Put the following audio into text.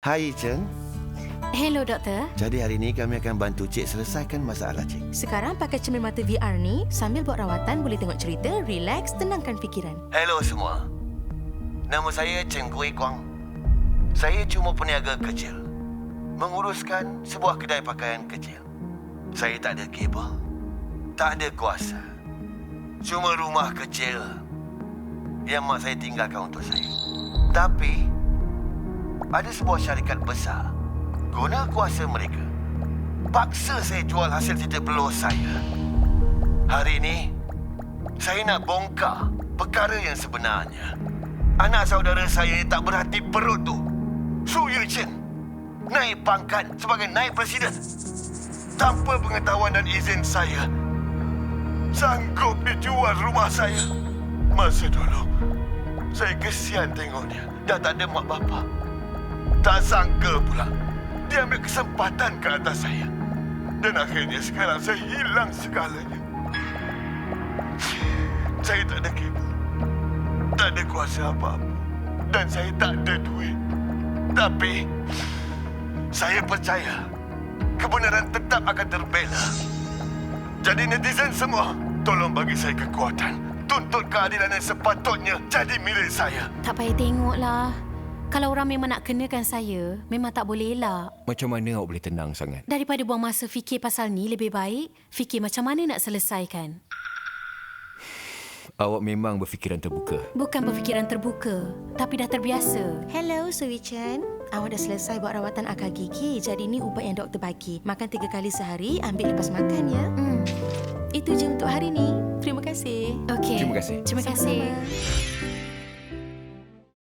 Hai, Cheng. Hello, doktor. Jadi hari ini kami akan bantu Cik selesaikan masalah Cik. Sekarang pakai cermin mata VR ni, sambil buat rawatan boleh tengok cerita, relax, tenangkan fikiran. Hello semua. Nama saya Cheng Kui Kwang. Saya cuma peniaga kecil. Menguruskan sebuah kedai pakaian kecil. Saya tak ada kabel, tak ada kuasa. Cuma rumah kecil yang mak saya tinggalkan untuk saya. Tapi ada sebuah syarikat besar guna kuasa mereka paksa saya jual hasil titik peluh saya. Hari ini saya nak bongkar perkara yang sebenarnya. Anak saudara saya tak berhati perut tu, Su Yue Chen, naik pangkat sebagai naib presiden tanpa pengetahuan dan izin saya. Sanggup dijual rumah saya. Masa dulu saya kesian tengoknya. Dah tak ada mak bapa. Tak sangka pula dia ambil kesempatan ke atas saya. Dan akhirnya sekarang saya hilang segalanya. Saya tak ada kabel, tak ada kuasa apa-apa, dan saya tak ada duit. Tapi saya percaya kebenaran tetap akan terbela. Jadi netizen semua, tolong bagi saya kekuatan. Tuntut keadilan yang sepatutnya jadi milik saya. Tak payah tengoklah. Kalau orang memang nak kenakan saya, memang tak boleh elak. Macam mana awak boleh tenang sangat? Daripada buang masa fikir pasal ni, lebih baik fikir macam mana nak selesaikan. Awak memang berfikiran terbuka. Bukan berfikiran terbuka, tapi dah terbiasa. Hello, Su Yue Chen. Awak dah selesai buat rawatan akar gigi. Jadi ni ubat yang doktor bagi. Makan 3 kali sehari, ambil lepas makan ya. Itu je untuk hari ni. Terima kasih. Okey. Terima kasih. Terima kasih.